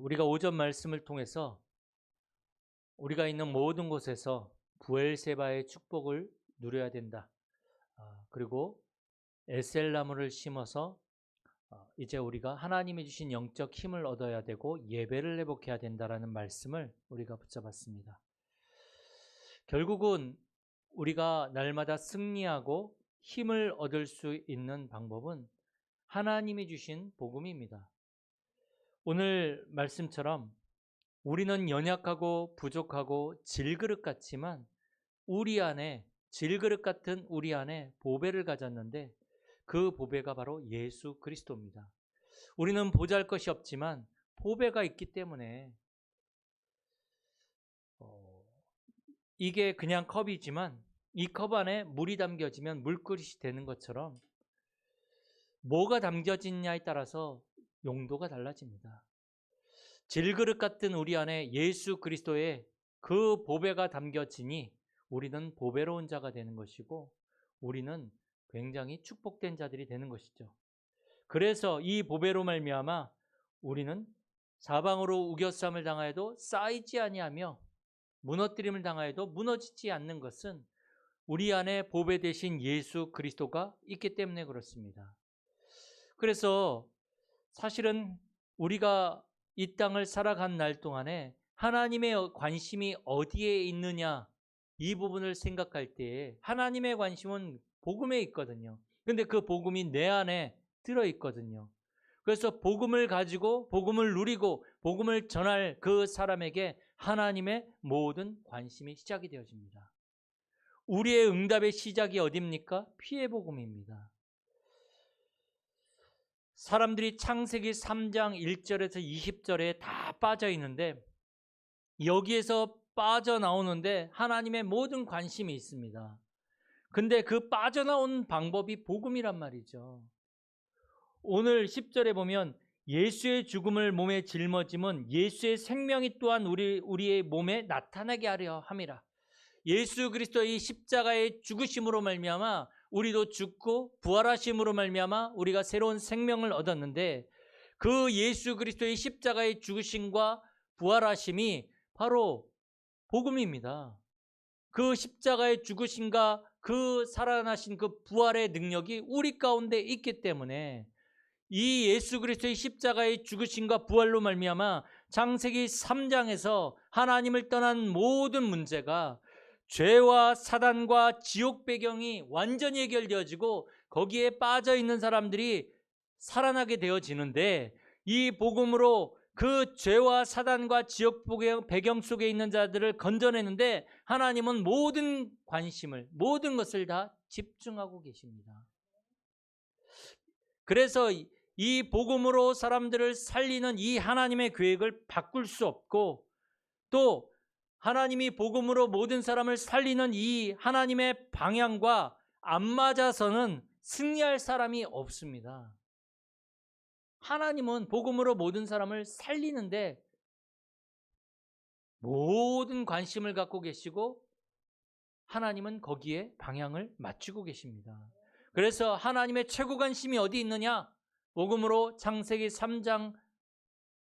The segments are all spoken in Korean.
우리가 오전 말씀을 통해서 우리가 있는 모든 곳에서 부엘세바의 축복을 누려야 된다. 그리고 에셀나무를 심어서 이제 우리가 하나님이 주신 영적 힘을 얻어야 되고 예배를 회복해야 된다라는 말씀을 우리가 붙잡았습니다. 결국은 우리가 날마다 승리하고 힘을 얻을 수 있는 방법은 하나님이 주신 복음입니다. 오늘 말씀처럼 우리는 연약하고 부족하고 질그릇 같지만 질그릇 같은 우리 안에 보배를 가졌는데 그 보배가 바로 예수 그리스도입니다. 우리는 보잘것이 없지만 보배가 있기 때문에 이게 그냥 컵이지만 이 컵 안에 물이 담겨지면 물그릇이 되는 것처럼 뭐가 담겨지냐에 따라서 용도가 달라집니다. 질그릇 같은 우리 안에 예수 그리스도의 그 보배가 담겨지니 우리는 보배로운 자가 되는 것이고 우리는 굉장히 축복된 자들이 되는 것이죠. 그래서 이 보배로 말미암아 우리는 사방으로 우겨쌈을 당하여도 쌓이지 아니하며 무너뜨림을 당하여도 무너지지 않는 것은 우리 안에 보배 되신 예수 그리스도가 있기 때문에 그렇습니다. 그래서 사실은 우리가 이 땅을 살아간 날 동안에 하나님의 관심이 어디에 있느냐 이 부분을 생각할 때에 하나님의 관심은 복음에 있거든요. 근데 그 복음이 내 안에 들어있거든요. 그래서 복음을 가지고 복음을 누리고 복음을 전할 그 사람에게 하나님의 모든 관심이 시작이 되어집니다. 우리의 응답의 시작이 어디입니까? 피의 복음입니다. 사람들이 창세기 3장 1절에서 20절에 다 빠져 있는데 여기에서 빠져나오는데 하나님의 모든 관심이 있습니다. 근데 그 빠져나온 방법이 복음이란 말이죠. 오늘 10절에 보면 예수의 죽음을 몸에 짊어짐은 예수의 생명이 또한 우리의 몸에 나타나게 하려 함이라. 예수 그리스도의 십자가의 죽으심으로 말미암아 우리도 죽고 부활하심으로 말미암아 우리가 새로운 생명을 얻었는데 그 예수 그리스도의 십자가의 죽으심과 부활하심이 바로 복음입니다. 그 십자가의 죽으심과 그 살아나신 그 부활의 능력이 우리 가운데 있기 때문에 이 예수 그리스도의 십자가의 죽으심과 부활로 말미암아 창세기 3장에서 하나님을 떠난 모든 문제가 죄와 사단과 지옥 배경이 완전히 해결되어지고 거기에 빠져 있는 사람들이 살아나게 되어지는데 이 복음으로 그 죄와 사단과 지옥 배경 속에 있는 자들을 건져내는데 하나님은 모든 관심을 모든 것을 다 집중하고 계십니다. 그래서 이 복음으로 사람들을 살리는 이 하나님의 계획을 바꿀 수 없고 또 하나님이 복음으로 모든 사람을 살리는 이 하나님의 방향과 안 맞아서는 승리할 사람이 없습니다. 하나님은 복음으로 모든 사람을 살리는데 모든 관심을 갖고 계시고 하나님은 거기에 방향을 맞추고 계십니다. 그래서 하나님의 최고 관심이 어디 있느냐? 복음으로 창세기 3장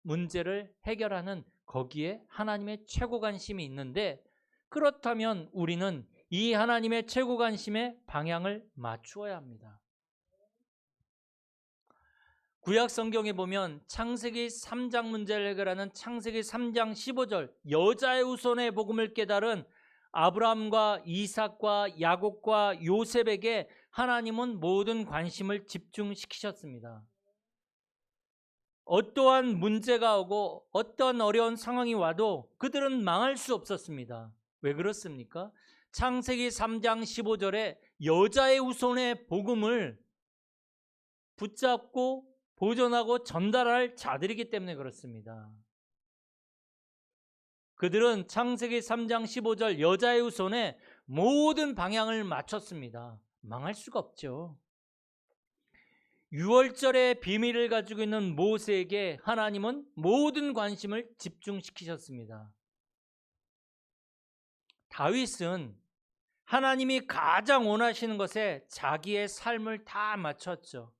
문제를 해결하는 거기에 하나님의 최고 관심이 있는데 그렇다면 우리는 이 하나님의 최고 관심의 방향을 맞추어야 합니다. 구약 성경에 보면 창세기 3장 문제를 해결하는 창세기 3장 15절 여자의 후손의 복음을 깨달은 아브라함과 이삭과 야곱과 요셉에게 하나님은 모든 관심을 집중시키셨습니다. 어떠한 문제가 오고 어떤 어려운 상황이 와도 그들은 망할 수 없었습니다. 왜 그렇습니까? 창세기 3장 15절에 여자의 후손의 복음을 붙잡고 보존하고 전달할 자들이기 때문에 그렇습니다. 그들은 창세기 3장 15절 여자의 후손에 모든 방향을 맞췄습니다. 망할 수가 없죠. 6월절의 비밀을 가지고 있는 모세에게 하나님은 모든 관심을 집중시키셨습니다. 다윗은 하나님이 가장 원하시는 것에 자기의 삶을 다 맞췄죠.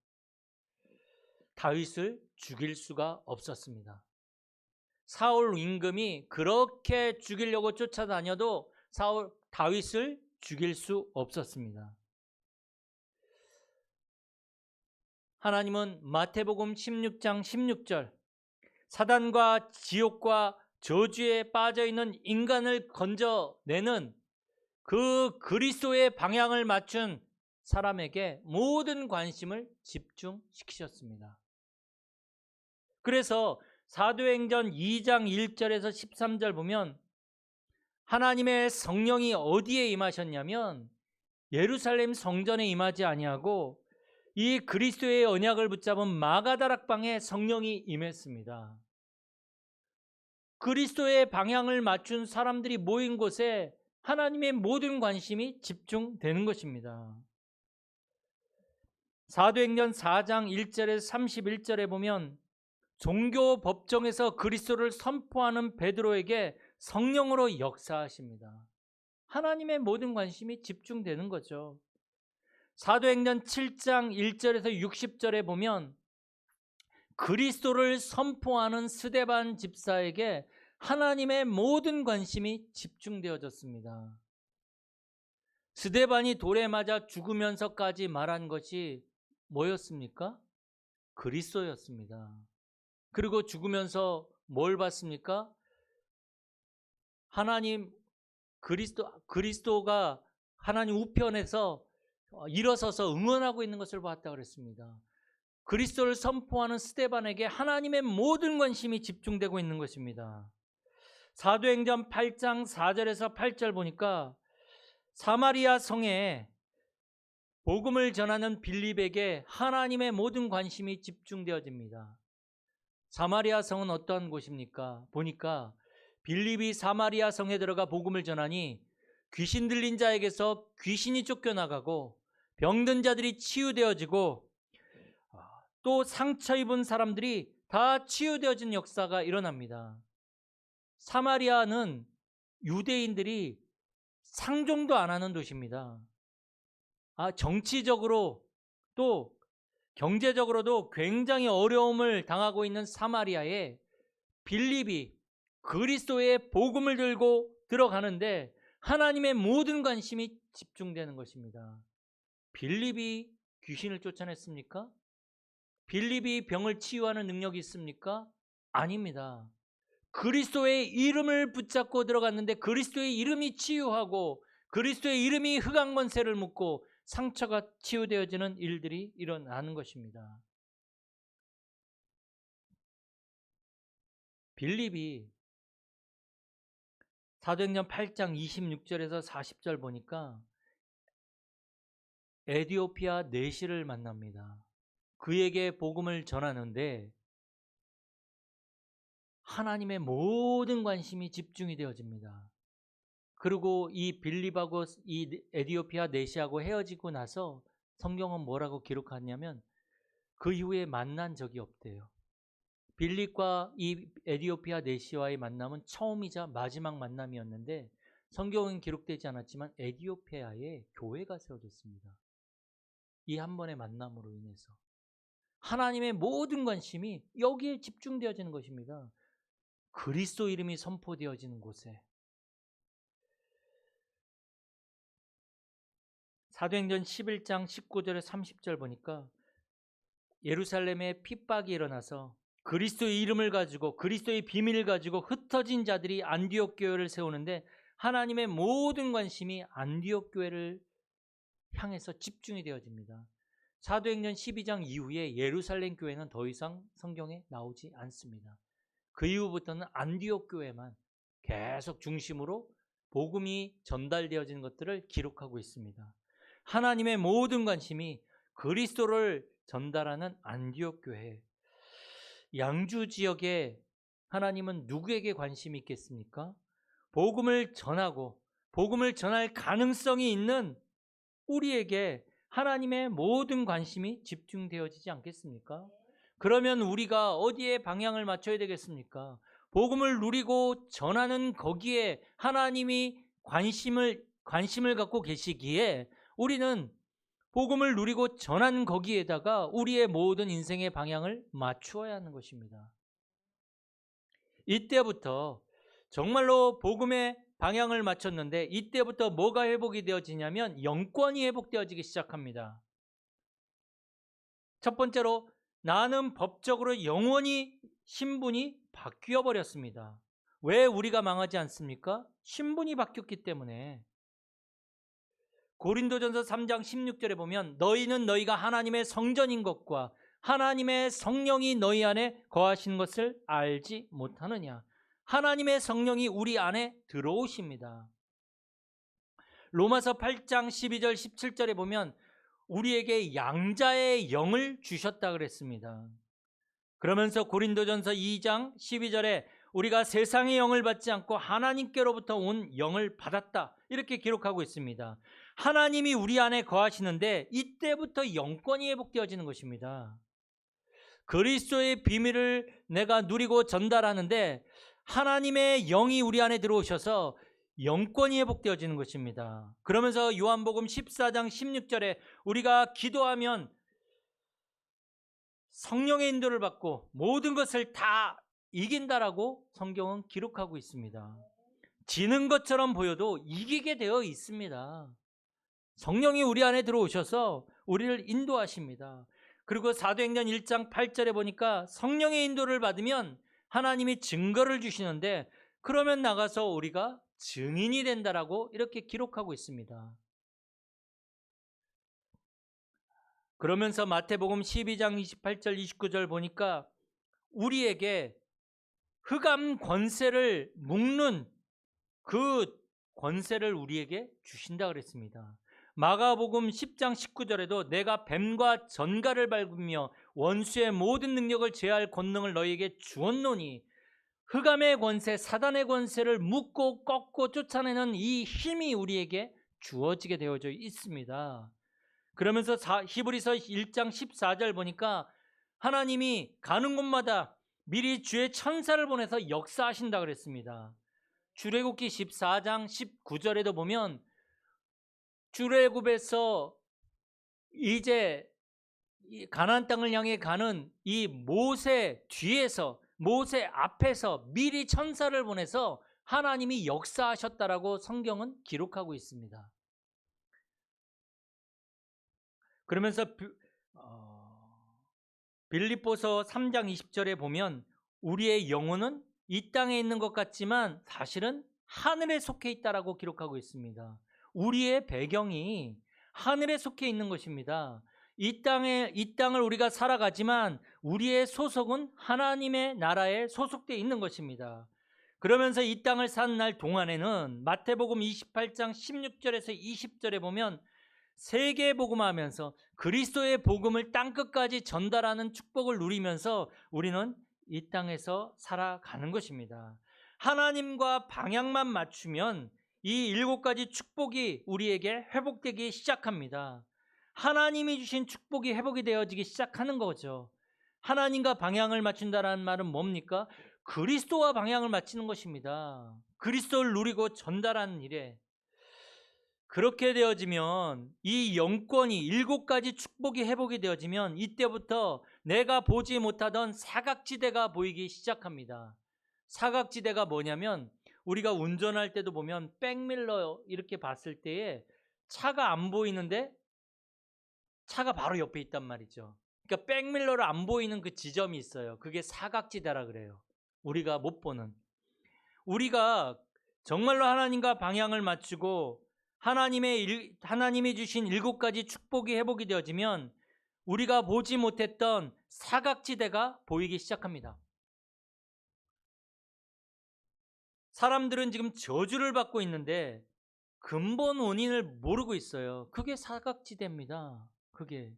다윗을 죽일 수가 없었습니다. 사울 임금이 그렇게 죽이려고 쫓아다녀도 다윗을 죽일 수 없었습니다. 하나님은 마태복음 16장 16절 사단과 지옥과 저주에 빠져있는 인간을 건져내는 그 그리스도의 방향을 맞춘 사람에게 모든 관심을 집중시키셨습니다. 그래서 사도행전 2장 1절에서 13절 보면 하나님의 성령이 어디에 임하셨냐면 예루살렘 성전에 임하지 아니하고 이 그리스도의 언약을 붙잡은 마가다락방에 성령이 임했습니다. 그리스도의 방향을 맞춘 사람들이 모인 곳에 하나님의 모든 관심이 집중되는 것입니다. 사도행전 4장 1절에서 31절에 보면 종교 법정에서 그리스도를 선포하는 베드로에게 성령으로 역사하십니다. 하나님의 모든 관심이 집중되는 거죠. 사도행전 7장 1절에서 60절에 보면 그리스도를 선포하는 스데반 집사에게 하나님의 모든 관심이 집중되어졌습니다. 스데반이 돌에 맞아 죽으면서까지 말한 것이 뭐였습니까? 그리스도였습니다. 그리고 죽으면서 뭘 받습니까? 하나님 그리스도가 하나님 우편에서 일어서서 응원하고 있는 것을 봤다고 그랬습니다. 그리스도를 선포하는 스데반에게 하나님의 모든 관심이 집중되고 있는 것입니다. 사도행전 8장 4절에서 8절 보니까 사마리아 성에 복음을 전하는 빌립에게 하나님의 모든 관심이 집중되어집니다. 사마리아 성은 어떠한 곳입니까? 보니까 빌립이 사마리아 성에 들어가 복음을 전하니 귀신 들린 자에게서 귀신이 쫓겨나가고 병든 자들이 치유되어지고 또 상처 입은 사람들이 다 치유되어진 역사가 일어납니다. 사마리아는 유대인들이 상종도 안 하는 도시입니다. 정치적으로 또 경제적으로도 굉장히 어려움을 당하고 있는 사마리아에 빌립이 그리스도의 복음을 들고 들어가는데 하나님의 모든 관심이 집중되는 것입니다. 빌립이 귀신을 쫓아냈습니까? 빌립이 병을 치유하는 능력이 있습니까? 아닙니다. 그리스도의 이름을 붙잡고 들어갔는데 그리스도의 이름이 치유하고 그리스도의 이름이 흑암권세를 묶고 상처가 치유되어지는 일들이 일어나는 것입니다. 빌립이 사도행전 8장 26절에서 40절 보니까 에디오피아 내시를 만납니다. 그에게 복음을 전하는데 하나님의 모든 관심이 집중이 되어집니다. 그리고 이 빌립하고 이 에디오피아 내시하고 헤어지고 나서 성경은 뭐라고 기록하냐면 그 이후에 만난 적이 없대요. 빌립과 이 에디오피아 내시와의 만남은 처음이자 마지막 만남이었는데 성경은 기록되지 않았지만 에디오피아에 교회가 세워졌습니다. 이 한 번의 만남으로 인해서 하나님의 모든 관심이 여기에 집중되어지는 것입니다. 그리스도 이름이 선포되어지는 곳에. 사도행전 11장 19절에 30절 보니까 예루살렘에 핍박이 일어나서 그리스도의 이름을 가지고 그리스도의 비밀을 가지고 흩어진 자들이 안디옥 교회를 세우는데 하나님의 모든 관심이 안디옥 교회를 향해서 집중이 되어집니다. 사도행전 12장 이후에 예루살렘 교회는 더 이상 성경에 나오지 않습니다. 그 이후부터는 안디옥 교회만 계속 중심으로 복음이 전달되어지는 것들을 기록하고 있습니다. 하나님의 모든 관심이 그리스도를 전달하는 안디옥 교회. 양주 지역에 하나님은 누구에게 관심이 있겠습니까? 복음을 전하고 복음을 전할 가능성이 있는 우리에게 하나님의 모든 관심이 집중되어지지 않겠습니까? 그러면 우리가 어디에 방향을 맞춰야 되겠습니까? 복음을 누리고 전하는 거기에 하나님이 관심을 갖고 계시기에 우리는 복음을 누리고 전하는 거기에다가 우리의 모든 인생의 방향을 맞추어야 하는 것입니다. 이때부터 정말로 복음의 방향을 맞췄는데 이때부터 뭐가 회복이 되어지냐면 영권이 회복되어지기 시작합니다. 첫 번째로 나는 법적으로 영원히 신분이 바뀌어 버렸습니다. 왜 우리가 망하지 않습니까? 신분이 바뀌었기 때문에. 고린도전서 3장 16절에 보면 너희는 너희가 하나님의 성전인 것과 하나님의 성령이 너희 안에 거하시는 것을 알지 못하느냐. 하나님의 성령이 우리 안에 들어오십니다. 로마서 8장 12절 17절에 보면 우리에게 양자의 영을 주셨다 그랬습니다. 그러면서 고린도전서 2장 12절에 우리가 세상의 영을 받지 않고 하나님께로부터 온 영을 받았다 이렇게 기록하고 있습니다. 하나님이 우리 안에 거하시는데 이때부터 영권이 회복되어지는 것입니다. 그리스도의 비밀을 내가 누리고 전달하는데 하나님의 영이 우리 안에 들어오셔서 영권이 회복되어지는 것입니다. 그러면서 요한복음 14장 16절에 우리가 기도하면 성령의 인도를 받고 모든 것을 다 이긴다라고 성경은 기록하고 있습니다. 지는 것처럼 보여도 이기게 되어 있습니다. 성령이 우리 안에 들어오셔서 우리를 인도하십니다. 그리고 사도행전 1장 8절에 보니까 성령의 인도를 받으면 하나님이 증거를 주시는데 그러면 나가서 우리가 증인이 된다라고 이렇게 기록하고 있습니다. 그러면서 마태복음 12장 28절 29절 보니까 우리에게 흑암 권세를 묶는 그 권세를 우리에게 주신다 그랬습니다. 마가복음 10장 19절에도 내가 뱀과 전갈을 밟으며 원수의 모든 능력을 제할 권능을 너희에게 주었노니 흑암의 권세, 사단의 권세를 묶고 꺾고 쫓아내는 이 힘이 우리에게 주어지게 되어져 있습니다. 그러면서 히브리서 1장 14절 보니까 하나님이 가는 곳마다 미리 주의 천사를 보내서 역사하신다 그랬습니다. 출애굽기 14장 19절에도 보면 출애굽에서 이제 가나안 땅을 향해 가는 이 모세 뒤에서 모세 앞에서 미리 천사를 보내서 하나님이 역사하셨다라고 성경은 기록하고 있습니다. 그러면서 빌립보서 3장 20절에 보면 우리의 영혼은 이 땅에 있는 것 같지만 사실은 하늘에 속해 있다라고 기록하고 있습니다. 우리의 배경이 하늘에 속해 있는 것입니다. 이 땅을 우리가 살아가지만 우리의 소속은 하나님의 나라에 소속되어 있는 것입니다. 그러면서 이 땅을 사는 날 동안에는 마태복음 28장 16절에서 20절에 보면 세계 복음하면서 그리스도의 복음을 땅끝까지 전달하는 축복을 누리면서 우리는 이 땅에서 살아가는 것입니다. 하나님과 방향만 맞추면 이 7가지 축복이 우리에게 회복되기 시작합니다. 하나님이 주신 축복이 회복이 되어지기 시작하는 거죠. 하나님과 방향을 맞춘다는 말은 뭡니까? 그리스도와 방향을 맞추는 것입니다. 그리스도를 누리고 전달하는 일에 그렇게 되어지면 이 영권이 7가지 축복이 회복이 되어지면 이때부터 내가 보지 못하던 사각지대가 보이기 시작합니다. 사각지대가 뭐냐면 우리가 운전할 때도 보면 백밀러 이렇게 봤을 때에 차가 안 보이는데 차가 바로 옆에 있단 말이죠. 그러니까 백밀러로 안 보이는 그 지점이 있어요. 그게 사각지대라 그래요. 우리가 못 보는. 우리가 정말로 하나님과 방향을 맞추고 하나님이 주신 7가지 축복이 회복이 되어지면 우리가 보지 못했던 사각지대가 보이기 시작합니다. 사람들은 지금 저주를 받고 있는데 근본 원인을 모르고 있어요. 그게 사각지대입니다. 그게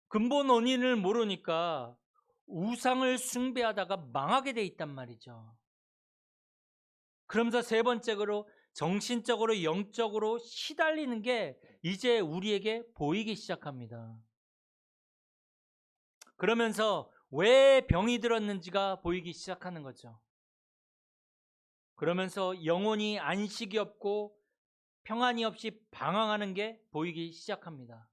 근본 원인을 모르니까 우상을 숭배하다가 망하게 돼 있단 말이죠. 그러면서 세 번째로 정신적으로 영적으로 시달리는 게 이제 우리에게 보이기 시작합니다. 그러면서 왜 병이 들었는지가 보이기 시작하는 거죠. 그러면서 영혼이 안식이 없고 평안이 없이 방황하는 게 보이기 시작합니다.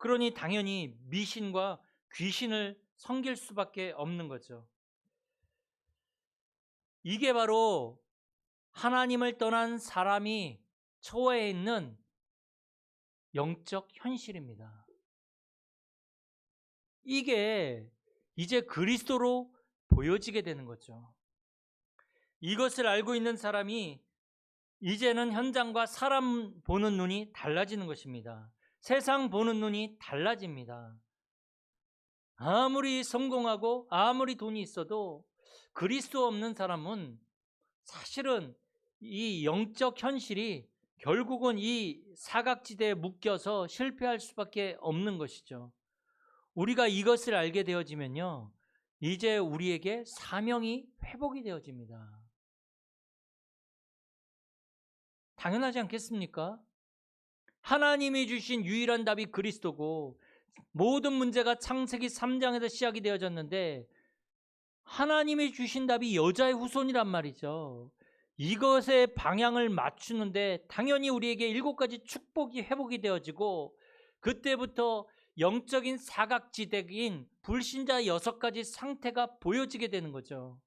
그러니 당연히 미신과 귀신을 섬길 수밖에 없는 거죠. 이게 바로 하나님을 떠난 사람이 처해 있는 영적 현실입니다. 이게 이제 그리스도로 보여지게 되는 거죠. 이것을 알고 있는 사람이 이제는 현장과 사람 보는 눈이 달라지는 것입니다. 세상 보는 눈이 달라집니다. 아무리 성공하고 아무리 돈이 있어도 그리스도 없는 사람은 사실은 이 영적 현실이 결국은 이 사각지대에 묶여서 실패할 수밖에 없는 것이죠. 우리가 이것을 알게 되어지면요, 이제 우리에게 사명이 회복이 되어집니다. 당연하지 않겠습니까? 하나님이 주신 유일한 답이 그리스도고 모든 문제가 창세기 3장에서 시작이 되어졌는데 하나님이 주신 답이 여자의 후손이란 말이죠. 이것의 방향을 맞추는데 당연히 우리에게 7가지 축복이 회복이 되어지고 그때부터 영적인 사각지대인 불신자 6가지 상태가 보여지게 되는 거죠.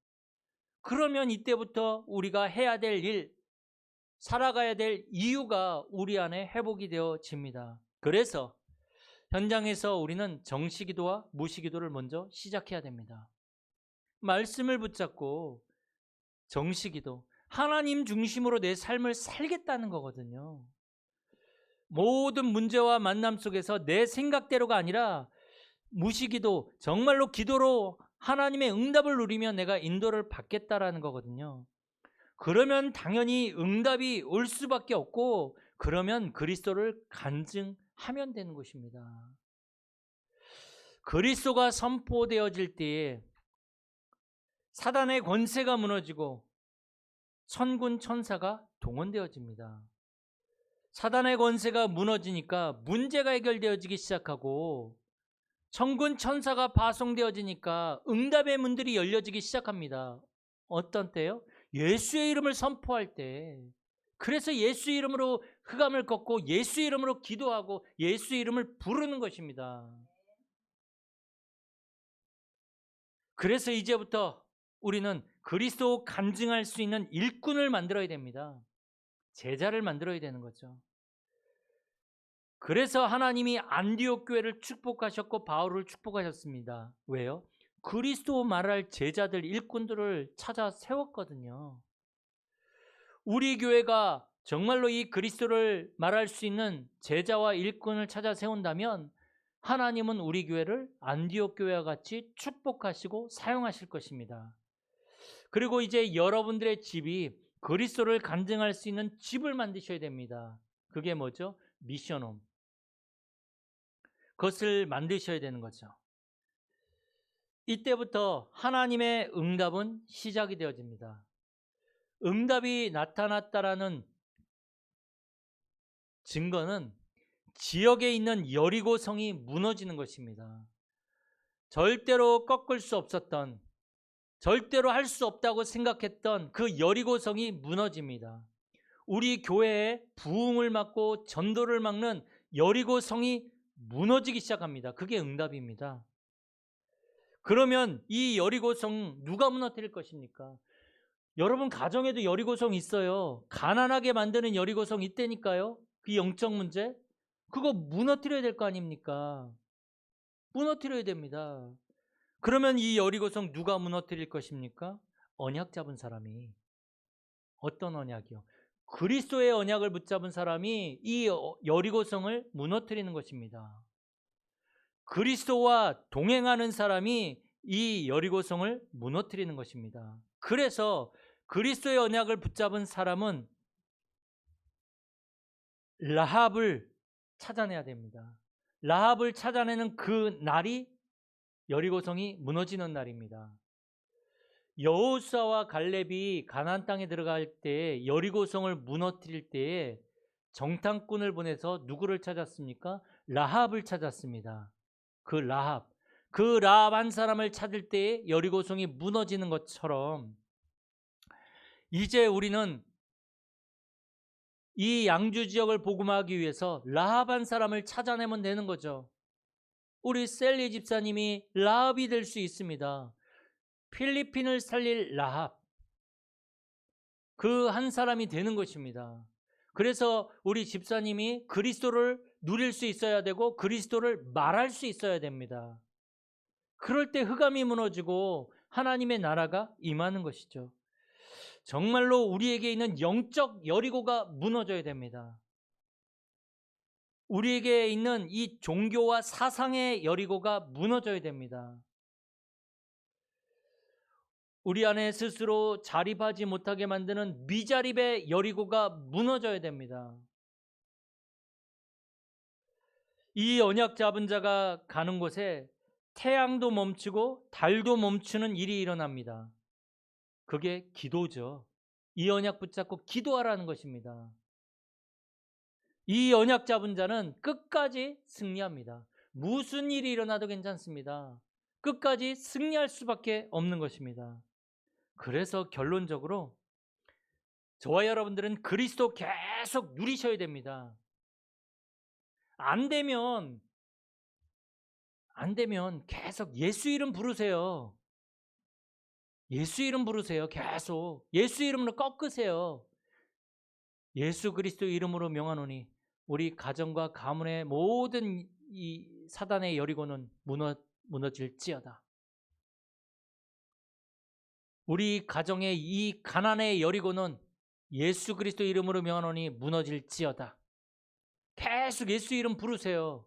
그러면 이때부터 우리가 해야 될 일, 살아가야 될 이유가 우리 안에 회복이 되어집니다. 그래서 현장에서 우리는 정시기도와 무시기도를 먼저 시작해야 됩니다. 말씀을 붙잡고 정시기도, 하나님 중심으로 내 삶을 살겠다는 거거든요. 모든 문제와 만남 속에서 내 생각대로가 아니라 무시기도, 정말로 기도로 하나님의 응답을 누리면 내가 인도를 받겠다라는 거거든요. 그러면 당연히 응답이 올 수밖에 없고 그러면 그리스도를 간증하면 되는 것입니다. 그리스도가 선포되어질 때에 사단의 권세가 무너지고 천군 천사가 동원되어집니다. 사단의 권세가 무너지니까 문제가 해결되어지기 시작하고 천군 천사가 파송되어지니까 응답의 문들이 열려지기 시작합니다. 어떤 때요? 예수의 이름을 선포할 때. 그래서 예수의 이름으로 흑암을 꺾고 예수의 이름으로 기도하고 예수의 이름을 부르는 것입니다. 그래서 이제부터 우리는 그리스도 간증할 수 있는 일꾼을 만들어야 됩니다. 제자를 만들어야 되는 거죠. 그래서 하나님이 안디옥 교회를 축복하셨고 바울을 축복하셨습니다. 왜요? 그리스도 말할 제자들, 일꾼들을 찾아 세웠거든요. 우리 교회가 정말로 이 그리스도를 말할 수 있는 제자와 일꾼을 찾아 세운다면 하나님은 우리 교회를 안디옥 교회와 같이 축복하시고 사용하실 것입니다. 그리고 이제 여러분들의 집이 그리스도를 간증할 수 있는 집을 만드셔야 됩니다. 그게 뭐죠? 미션홈. 그것을 만드셔야 되는 거죠. 이때부터 하나님의 응답은 시작이 되어집니다. 응답이 나타났다라는 증거는 지역에 있는 여리고성이 무너지는 것입니다. 절대로 꺾을 수 없었던, 절대로 할 수 없다고 생각했던 그 여리고성이 무너집니다. 우리 교회에 부흥을 막고 전도를 막는 여리고성이 무너지기 시작합니다. 그게 응답입니다. 그러면 이 여리고성 누가 무너뜨릴 것입니까? 여러분 가정에도 여리고성 있어요. 가난하게 만드는 여리고성 있다니까요. 그 영적 문제. 그거 무너뜨려야 될 거 아닙니까? 무너뜨려야 됩니다. 그러면 이 여리고성 누가 무너뜨릴 것입니까? 언약 잡은 사람이. 어떤 언약이요? 그리스도의 언약을 붙잡은 사람이 이 여리고성을 무너뜨리는 것입니다. 그리스도와 동행하는 사람이 이 여리고성을 무너뜨리는 것입니다. 그래서 그리스도의 언약을 붙잡은 사람은 라합을 찾아내야 됩니다. 라합을 찾아내는 그 날이 여리고성이 무너지는 날입니다. 여호수아와 갈렙이 가나안 땅에 들어갈 때 여리고성을 무너뜨릴 때에 정탐꾼을 보내서 누구를 찾았습니까? 라합을 찾았습니다. 그 라합 한 사람을 찾을 때에 여리고성이 무너지는 것처럼 이제 우리는 이 양주 지역을 복음화하기 위해서 라합 한 사람을 찾아내면 되는 거죠. 우리 셀리 집사님이 라합이 될 수 있습니다. 필리핀을 살릴 라합, 그 한 사람이 되는 것입니다. 그래서 우리 집사님이 그리스도를 누릴 수 있어야 되고 그리스도를 말할 수 있어야 됩니다. 그럴 때 흑암이 무너지고 하나님의 나라가 임하는 것이죠. 정말로 우리에게 있는 영적 여리고가 무너져야 됩니다. 우리에게 있는 이 종교와 사상의 여리고가 무너져야 됩니다. 우리 안에 스스로 자립하지 못하게 만드는 미자립의 여리고가 무너져야 됩니다. 이 언약 잡은 자가 가는 곳에 태양도 멈추고 달도 멈추는 일이 일어납니다. 그게 기도죠. 이 언약 붙잡고 기도하라는 것입니다. 이 언약 잡은 자는 끝까지 승리합니다. 무슨 일이 일어나도 괜찮습니다. 끝까지 승리할 수밖에 없는 것입니다. 그래서 결론적으로 저와 여러분들은 그리스도 계속 누리셔야 됩니다. 안 되면 계속 예수 이름 부르세요. 예수 이름 부르세요. 계속 예수 이름으로 꺾으세요. 예수 그리스도 이름으로 명하노니 우리 가정과 가문의 모든 이 사단의 여리고는 무너질지어다. 우리 가정의 이 가난의 여리고는 예수 그리스도 이름으로 명하노니 무너질지어다. 계속 예수 이름 부르세요.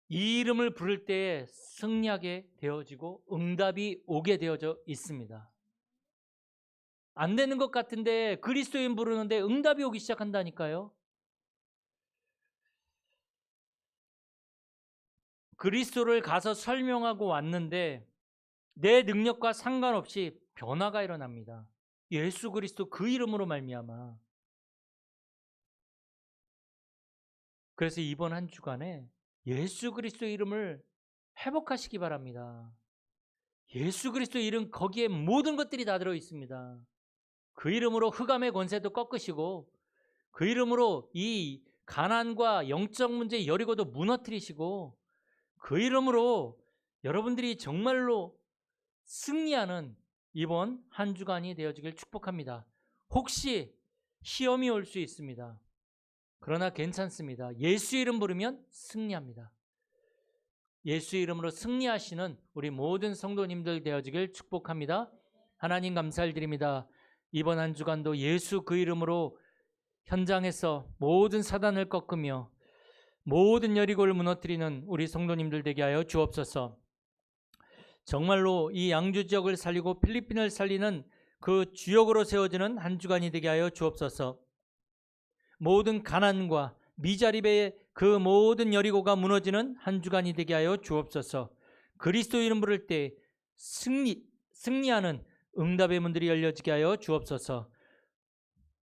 이 이름을 부를 때에 승리하게 되어지고 응답이 오게 되어져 있습니다. 안 되는 것 같은데 그리스도 이름 부르는데 응답이 오기 시작한다니까요. 그리스도를 가서 설명하고 왔는데 내 능력과 상관없이 변화가 일어납니다. 예수 그리스도 그 이름으로 말미암아. 그래서 이번 한 주간에 예수 그리스도 이름을 회복하시기 바랍니다. 예수 그리스도 이름 거기에 모든 것들이 다 들어 있습니다. 그 이름으로 흑암의 권세도 꺾으시고 그 이름으로 이 가난과 영적 문제 여리고도 무너뜨리시고 그 이름으로 여러분들이 정말로 승리하는 이번 한 주간이 되어지길 축복합니다. 혹시 시험이 올 수 있습니다. 그러나 괜찮습니다. 예수 이름 부르면 승리합니다. 예수 이름으로 승리하시는 우리 모든 성도님들 되어지길 축복합니다. 하나님 감사를 드립니다. 이번 한 주간도 예수 그 이름으로 현장에서 모든 사단을 꺾으며 모든 여리고를 무너뜨리는 우리 성도님들 되게 하여 주옵소서. 정말로 이 양주 지역을 살리고 필리핀을 살리는 그 주역으로 세워지는 한 주간이 되게 하여 주옵소서. 모든 가난과 미자립의 그 모든 여리고가 무너지는 한 주간이 되게 하여 주옵소서. 그리스도 이름 부를 때 승리하는 응답의 문들이 열려지게 하여 주옵소서.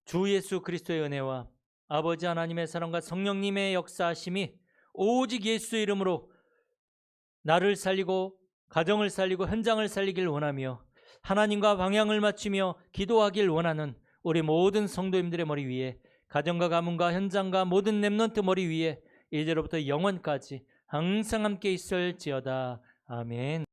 주 예수 그리스도의 은혜와 아버지 하나님의 사랑과 성령님의 역사하심이 오직 예수 이름으로 나를 살리고 가정을 살리고 현장을 살리길 원하며 하나님과 방향을 맞추며 기도하길 원하는 우리 모든 성도님들의 머리 위에 가정과 가문과 현장과 모든 렘넌트 머리 위에 이제로부터 영원까지 항상 함께 있을지어다. 아멘.